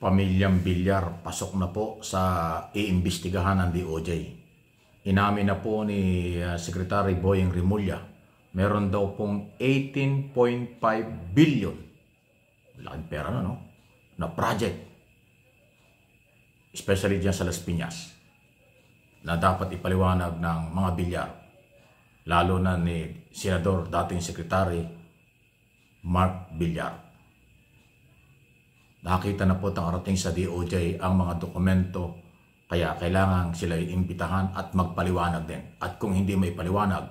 Pamilyang Villar pasok na po sa iimbestigahan ng DOJ. Inamin na po ni Secretary Boyeng Rimulya, meron daw pong 18.5 billion, laking pera na, no? Na project, especially dyan sa Las Piñas, na dapat ipaliwanag ng mga Villar, lalo na ni Senador, dating Secretary Mark Villar. Nakita na po arating sa DOJ ang mga dokumento, kaya kailangan sila iimbitahan at magpaliwanag din. At kung hindi may paliwanag,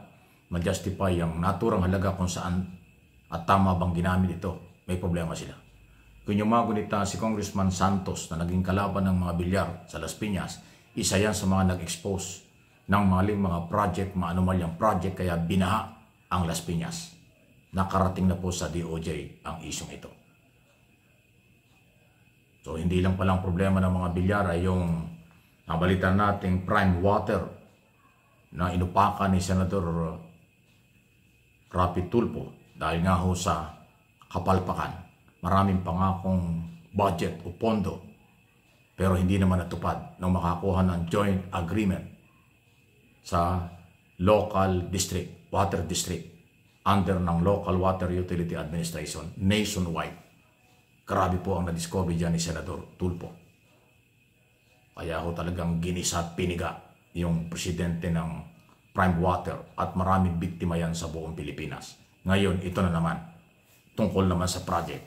ma-justify ang naturang halaga kung saan at tama bang ginamit ito, may problema sila. Kung yung mga gunita si Congressman Santos na naging kalaban ng mga Villar sa Las Piñas, isa yan sa mga nag-expose ng maling mga project, mga anomalyang project, kaya binaha ang Las Piñas. Nakarating na po sa DOJ ang isyong ito. So hindi lang palang problema ng mga Villar ay yung nabalitan nating prime water na inupakan ni Senador Rapi Tulfo dahil nga ho sa kapalpakan. Maraming pangakong budget o pondo pero hindi naman natupad nang makakuha ng joint agreement sa local district, water district under ng Local Water Utility Administration nationwide. Grabe po ang na-discover dyan ni Senador Tulfo. Kaya ho talagang ginisa at piniga yung presidente ng Prime Water at maraming biktima yan sa buong Pilipinas. Ngayon, ito na naman, tungkol naman sa project.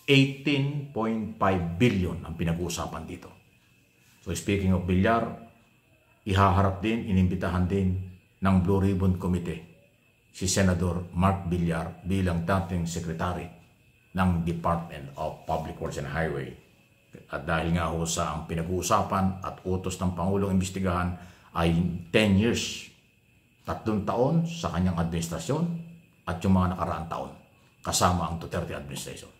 18.5 billion ang pinag-uusapan dito. So speaking of Villar, ihaharap din, inimbitahan din ng Blue Ribbon Committee si Senador Mark Villar bilang dating sekretary ng Department of Public Works and Highway. At dahil nga ho sa ang pinag-uusapan at utos ng Pangulong imbestigahan ay 10 years, 3 taon sa kanyang administrasyon at yung mga nakaraang taon kasama ang Duterte administration.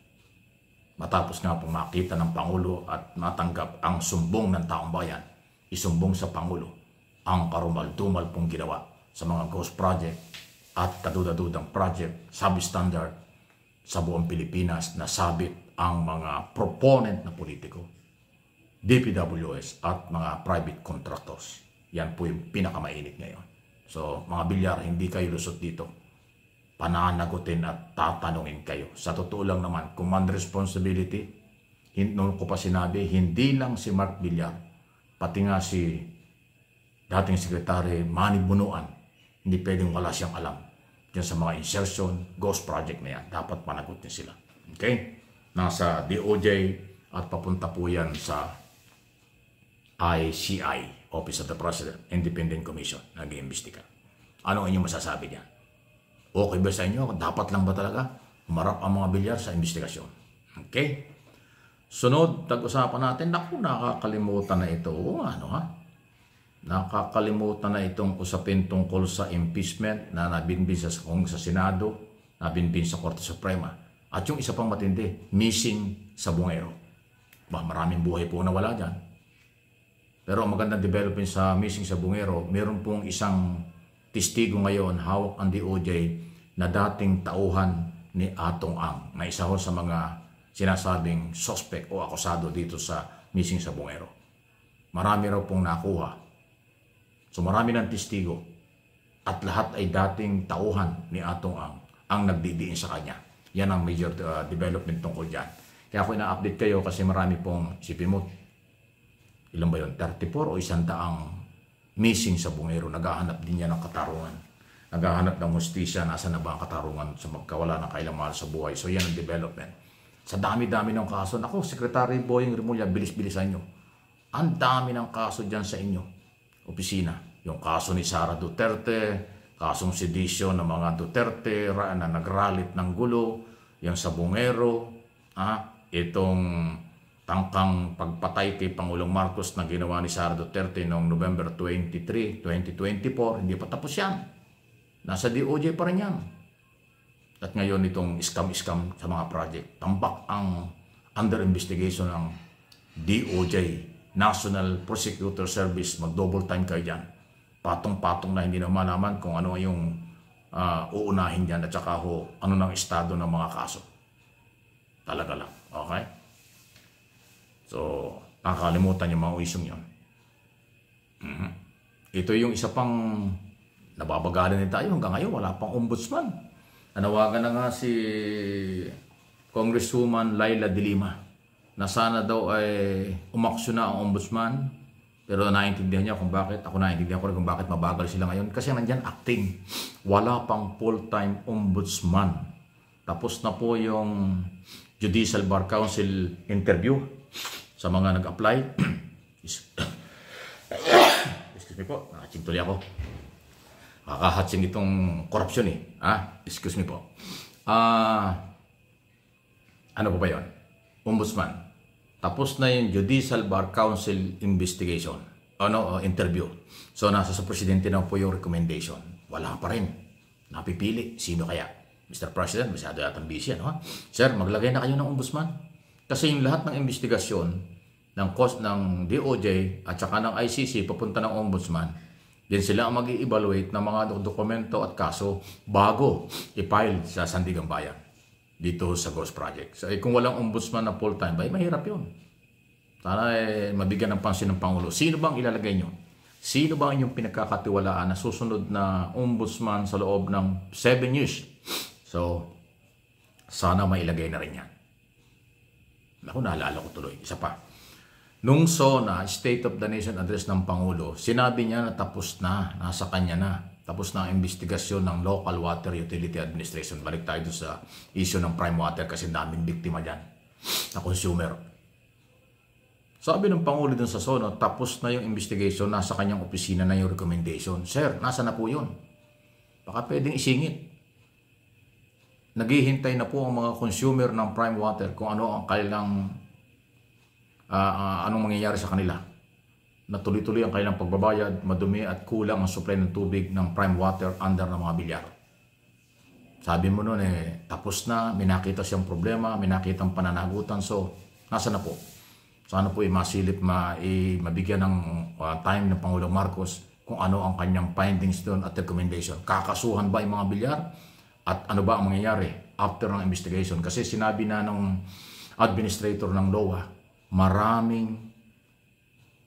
Matapos nga pong makita ng Pangulo at matanggap ang sumbong ng taong bayan, isumbong sa Pangulo ang karumal-dumal pong ginawa sa mga ghost project at kadudadudang project, substandard sa buong Pilipinas na sabit ang mga proponent na politiko, DPWS at mga private contractors. Yan po yung pinakamainit ngayon. So mga Villar, hindi kayo lusot dito. Pananagutin at tatanungin kayo. Sa totoo lang naman, command responsibility, noon ko pa sinabi, hindi lang si Mark Villar, pati nga si dating Secretary Manny Bunuan, hindi pwedeng wala siyang alam diyan sa mga insertion, ghost project na yan. Dapat panagutin sila. Okay? Nasa DOJ at papunta po yan sa ICI, Office of the President, Independent Commission, nag-iimbestiga. Ano ang inyong masasabi niyan? Okay ba sa inyo? Dapat lang ba talaga humarap ang mga Villar sa investigasyon? Okay? Sunod, tag-usapan natin. Naku, nakakalimutan na ito. Ano ha? Nakakalimutan na itong usapin tungkol sa impeachment na nabinbin sa Senado, nabinbin sa Korte Suprema. At yung isa pang matindi, missing sa Bungero. Maraming buhay po nawala dyan. Pero ang magandang development sa missing sa Bungero, meron pong isang testigo ngayon, hawak ang DOJ, na dating tauhan ni Atong Ang, na isa ho sa mga sinasabing suspect o akusado dito sa missing sa Bungero. Marami raw pong nakuha. So marami ng testigo at lahat ay dating tauhan ni Atong ang nagdidiin sa kanya. Yan ang major development tungkol dyan. Kaya ako ina-update kayo kasi marami pong isipin mo, ilan ba yun? 34 o 100 missing sa Bungero. Naghahanap din yan ng katarungan. Naghahanap ng justisya, nasa na ba ang katarungan sa magkawala ng kailang mahal sa buhay. So yan ang development. Sa dami-dami ng kaso, naku, Secretary Boyeng Rimulya, bilis-bilisan nyo. Ang dami ng kaso dyan sa inyo opisina. Yung kaso ni Sara Duterte, kasong sedisyon ng mga Duterte na nagralit ng gulo, yung sa Bungero, itong tangkang pagpatay kay Pangulong Marcos na ginawa ni Sara Duterte noong November 23, 2024, hindi pa tapos yan. Nasa DOJ pa rin yan. At ngayon itong scam-scam sa mga project, tambak ang under investigation ng DOJ, National Prosecutor Service, mag-double time kayo dyan. Patong-patong na hindi na malaman kung ano yung uunahin dyan at saka ano ng estado ng mga kaso. Talaga lang. Okay? Nakakalimutan yung mga isyong yun. Ito yung isa pang nababagalan din tayo. Hanggang ngayon, wala pang ombudsman. Nanawagan na nga si Congresswoman Laila De Lima na sana daw ay umaksyon na ang ombudsman. Pero naiintindihan niya kung bakit. Ako naiintindihan ko rin kung bakit mabagal sila ngayon. Kasi nandyan acting. Wala pang full-time ombudsman. Tapos na po yung Judicial Bar Council interview sa mga nag-apply. Excuse me po, nakatsing tuloy ako. Kakahatsing itong korupsyon eh. Excuse me po. Ano po ba yun? Ombudsman. Tapos na yung Judicial Bar Council investigation. Interview. So nasa sa presidente na po yung recommendation. Wala pa rin. Napipili. Sino kaya? Mr. President, masyado yatang busy, ano? Sir, maglagay na kayo ng ombudsman. Kasi yung lahat ng investigasyon ng DOJ at saka ng ICC papunta ng ombudsman, din sila ang mag-i-evaluate ng mga dokumento at kaso bago i-file sa Sandigang Bayan dito sa Ghost Project. So, kung walang ombudsman na full-time, mahirap yun. Sana mabigyan ng pansin ng Pangulo. Sino bang ilalagay nyo? Sino ba inyong pinagkakatiwalaan na susunod na ombudsman sa loob ng 7 years? So, sana mailagay na rin yan. Ako, naalala ko tuloy. Isa pa. Nung SONA, State of the Nation Address ng Pangulo, sinabi niya na tapos na, nasa kanya na. Tapos na ang investigasyon ng Local Water Utility Administration. Balik tayo sa issue ng prime water kasi daming biktima dyan na consumer. Sabi ng Pangulo dun sa SONA, tapos na yung investigation, nasa kanyang opisina na yung recommendation. Sir, nasa na po yun? Baka pwedeng isingit. Naghihintay na po ang mga consumer ng prime water kung ano ang kailang anong mangyayari sa kanila. Na tuloy-tuloy ang kailang pagbabayad, madumi at kulang ang supply ng tubig ng prime water under ng mga bilyar. Sabi mo noon tapos na, may nakita siyang problema, may nakitang pananagutan, so nasa na po? Sana po masilip, mabigyan ng time ng Pangulong Marcos kung ano ang kanyang findings doon at recommendation. Kakasuhan ba yung mga bilyar? At ano ba ang mangyayari after ng investigation? Kasi sinabi na ng administrator ng LOA, maraming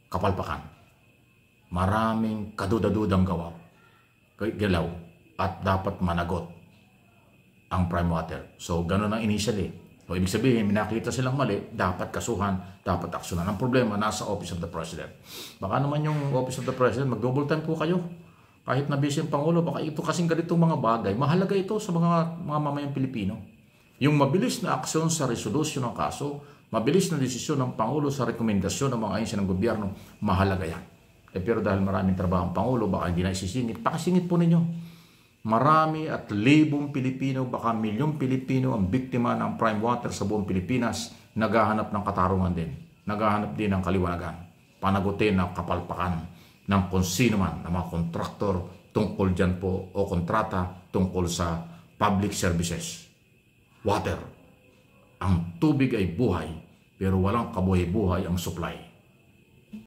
kapalpakan, maraming kadudadudang galaw at dapat managot ang prime water. So, ganun ang initially. So, ibig sabihin, minakita silang mali, dapat kasuhan, dapat aksyonan. Ang problema, nasa Office of the President. Baka naman yung Office of the President, mag-double time po kayo. Kahit na busy ang Pangulo, baka ito kasing ganitong mga bagay, mahalaga ito sa mga mamayang Pilipino. Yung mabilis na aksyon sa resolusyon ng kaso, mabilis na desisyon ng Pangulo sa rekomendasyon ng mga ahensya ng gobyerno, mahalaga yan. Pero dahil maraming trabaho ang Pangulo, baka hindi na isisingit, pakisingit po ninyo. Marami at libong Pilipino, baka milyong Pilipino ang biktima ng prime water sa buong Pilipinas, naghahanap ng katarungan din. Naghahanap din ng kaliwanagan. Panagutin ng kapalpakan ng kung sino man, ng mga kontraktor tungkol dyan po o kontrata tungkol sa public services. Water. Ang tubig ay buhay, pero walang kabuhay-buhay ang supply.